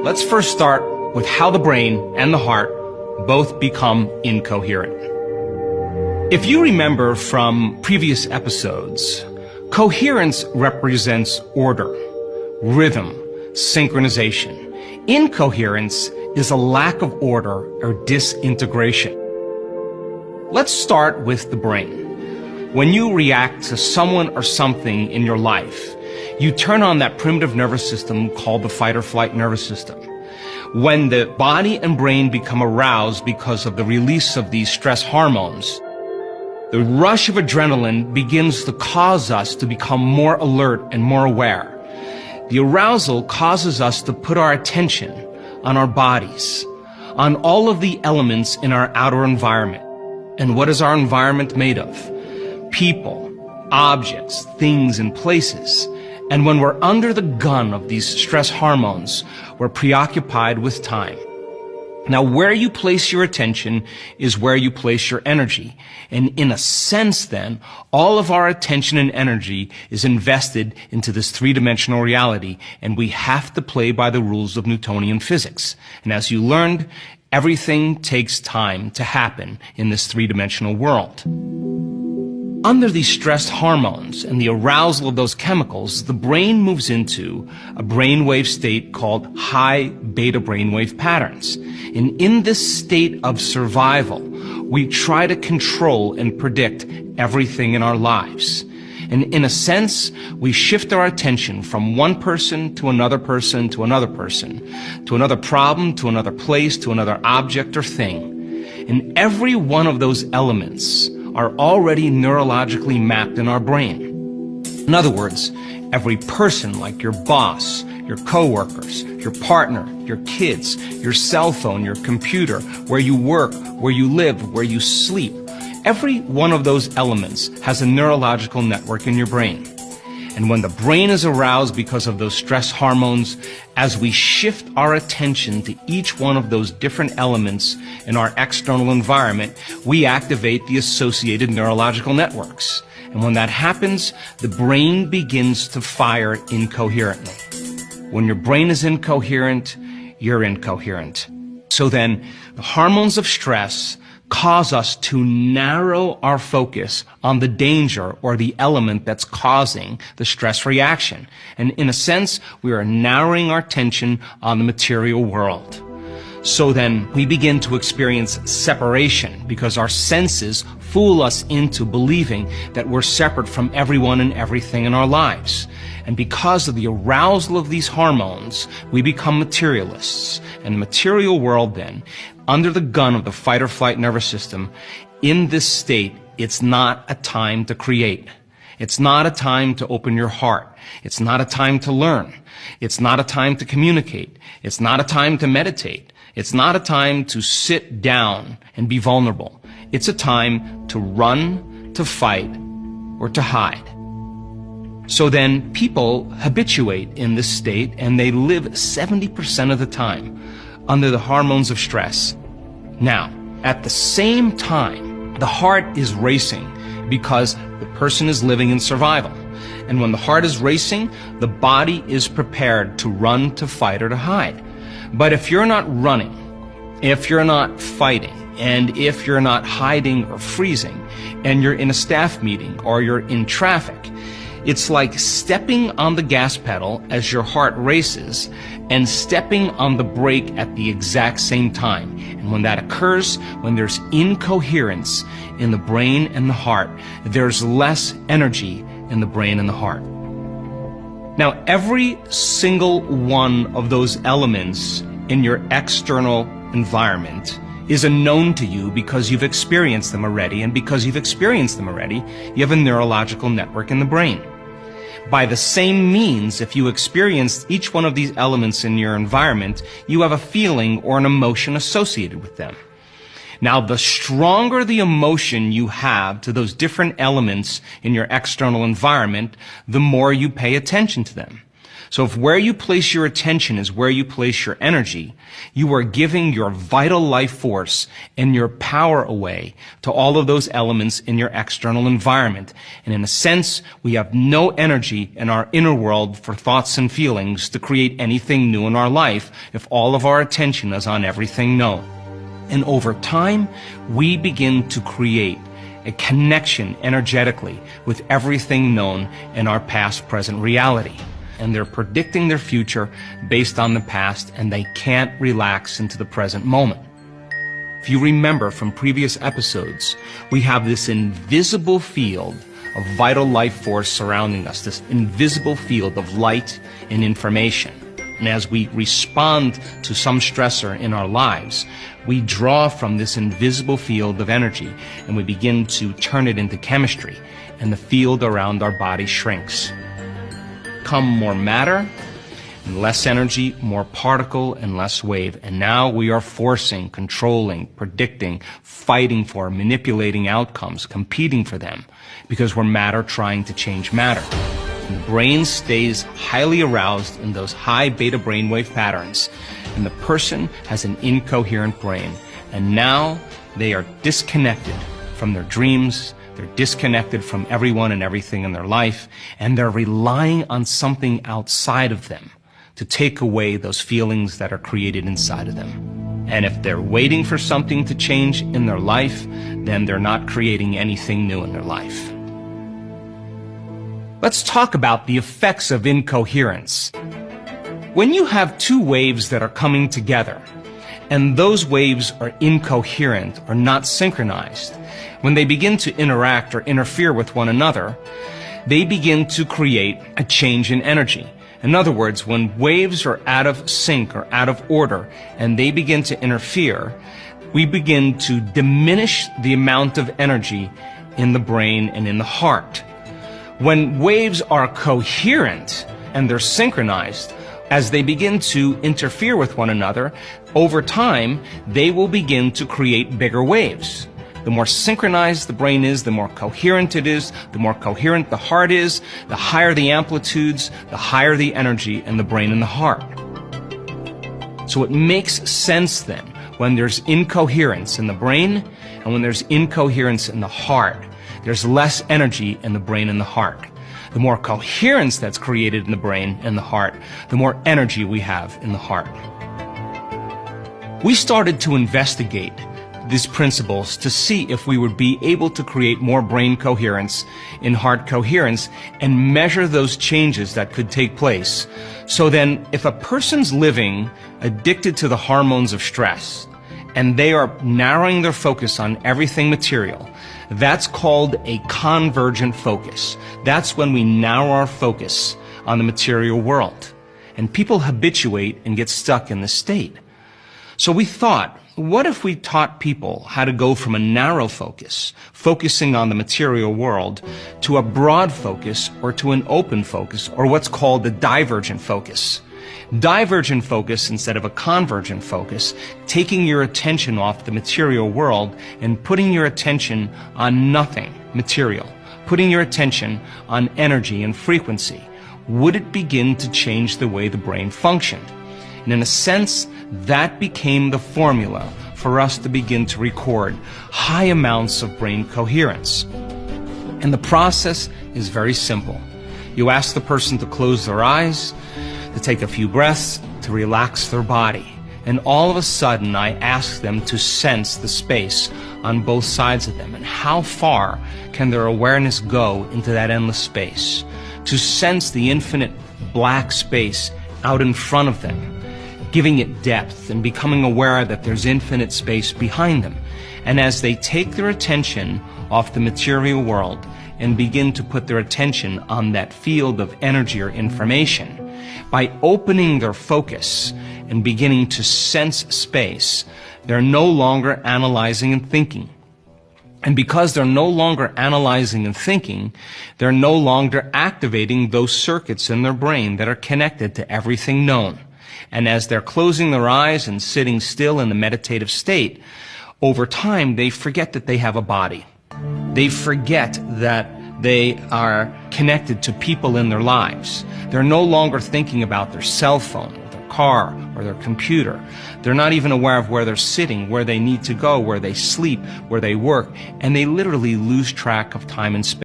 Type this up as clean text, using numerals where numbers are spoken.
Let's first start with how the brain and the heart both become incoherent. If you remember from previous episodes, coherence represents order, rhythm, synchronization. Incoherence is a lack of order or disintegration. Let's start with the brain. When you react to someone or something in your life, you turn on that primitive nervous system called the fight or flight nervous system. When the body and brain become aroused because of the release of these stress hormones, the rush of adrenaline begins to cause us to become more alert and more aware. The arousal causes us to put our attention on our bodies, on all of the elements in our outer environment. And what is our environment made of? People, objects, things, and places. And when we're under the gun of these stress hormones, we're preoccupied with time. Now, where you place your attention is where you place your energy. And in a sense, then, all of our attention and energy is invested into this three-dimensional reality, and we have to play by the rules of Newtonian physics. And as you learned, everything takes time to happen in this three-dimensional world. Under these stress hormones and the arousal of those chemicals, the brain moves into a brainwave state called high beta brainwave patterns. And in this state of survival, we try to control and predict everything in our lives. And in a sense, we shift our attention from one person to another person to another person, to another problem, to another place, to another object or thing. And every one of those elements are already neurologically mapped in our brain. In other words, every person, like your boss, your coworkers, your partner, your kids, your cell phone, your computer, where you work, where you live, where you sleep, every one of those elements has a neurological network in your brain. And when the brain is aroused because of those stress hormones, as we shift our attention to each one of those different elements in our external environment, we activate the associated neurological networks. And when that happens, the brain begins to fire incoherently. When your brain is incoherent, you're incoherent. So then, the hormones of stress cause us to narrow our focus on the danger or the element that's causing the stress reaction. And in a sense, we are narrowing our attention on the material world. So then we begin to experience separation because our senses fool us into believing that we're separate from everyone and everything in our lives. And because of the arousal of these hormones, we become materialists. And the material world then, under the gun of the fight or flight nervous system, in this state, it's not a time to create. It's not a time to open your heart. It's not a time to learn. It's not a time to communicate. It's not a time to meditate. It's not a time to sit down and be vulnerable. It's a time to run, to fight, or to hide. So then people habituate in this state and they live 70% of the time under the hormones of stress. Now, at the same time, the heart is racing because the person is living in survival. And when the heart is racing, the body is prepared to run, to fight, or to hide. But if you're not running, if you're not fighting, and if you're not hiding or freezing, and you're in a staff meeting or you're in traffic, it's like stepping on the gas pedal as your heart races and stepping on the brake at the exact same time. And when that occurs, when there's incoherence in the brain and the heart, there's less energy in the brain and the heart. Now, every single one of those elements in your external environment is a known to you because you've experienced them already, and because you've experienced them already, you have a neurological network in the brain. By the same means, if you experienced each one of these elements in your environment, you have a feeling or an emotion associated with them. Now, the stronger the emotion you have to those different elements in your external environment, the more you pay attention to them. So if where you place your attention is where you place your energy, you are giving your vital life force and your power away to all of those elements in your external environment. And in a sense, we have no energy in our inner world for thoughts and feelings to create anything new in our life if all of our attention is on everything known. And over time, we begin to create a connection energetically with everything known in our past, present reality. And they're predicting their future based on the past, and they can't relax into the present moment. If you remember from previous episodes, we have this invisible field of vital life force surrounding us, this invisible field of light and information. And as we respond to some stressor in our lives, we draw from this invisible field of energy and we begin to turn it into chemistry, and the field around our body shrinks. Come more matter and less energy, more particle and less wave. And now we are forcing, controlling, predicting, fighting for, manipulating outcomes, competing for them, because we're matter trying to change matter. And the brain stays highly aroused in those high beta brainwave patterns, and the person has an incoherent brain. And now they are disconnected from their dreams. They're disconnected from everyone and everything in their life, and they're relying on something outside of them to take away those feelings that are created inside of them. And if they're waiting for something to change in their life, then they're not creating anything new in their life. Let's talk about the effects of incoherence. When you have two waves that are coming together, and those waves are incoherent or not synchronized, when they begin to interact or interfere with one another, they begin to create a change in energy. In other words, when waves are out of sync or out of order and they begin to interfere, we begin to diminish the amount of energy in the brain and in the heart. When waves are coherent and they're synchronized, as they begin to interfere with one another, over time, they will begin to create bigger waves. The more synchronized the brain is, the more coherent it is, the more coherent the heart is, the higher the amplitudes, the higher the energy in the brain and the heart. So it makes sense then, when there's incoherence in the brain and when there's incoherence in the heart, there's less energy in the brain and the heart. The more coherence that's created in the brain and the heart, the more energy we have in the heart. We started to investigate these principles to see if we would be able to create more brain coherence and heart coherence and measure those changes that could take place. So then, if a person's living addicted to the hormones of stress and they are narrowing their focus on everything material, that's called a convergent focus. That's when we narrow our focus on the material world. And people habituate and get stuck in this state. So we thought, what if we taught people how to go from a narrow focus, focusing on the material world, to a broad focus or to an open focus, or what's called a divergent focus? Divergent focus instead of a convergent focus, taking your attention off the material world and putting your attention on nothing material, putting your attention on energy and frequency. Would it begin to change the way the brain functioned? And in a sense, that became the formula for us to begin to record high amounts of brain coherence. And the process is very simple. You ask the person to close their eyes, to take a few breaths, to relax their body. And all of a sudden, I ask them to sense the space on both sides of them. And how far can their awareness go into that endless space? To sense the infinite black space out in front of them, giving it depth and becoming aware that there's infinite space behind them. And as they take their attention off the material world and begin to put their attention on that field of energy or information, by opening their focus and beginning to sense space, they're no longer analyzing and thinking. And because they're no longer analyzing and thinking, they're no longer activating those circuits in their brain that are connected to everything known. And as they're closing their eyes and sitting still in the meditative state, over time they forget that they have a body. They forget that They are connected to people in their lives. They're no longer thinking about their cell phone, or their car, or their computer. They're not even aware of where they're sitting, where they need to go, where they sleep, where they work, and they literally lose track of time and space.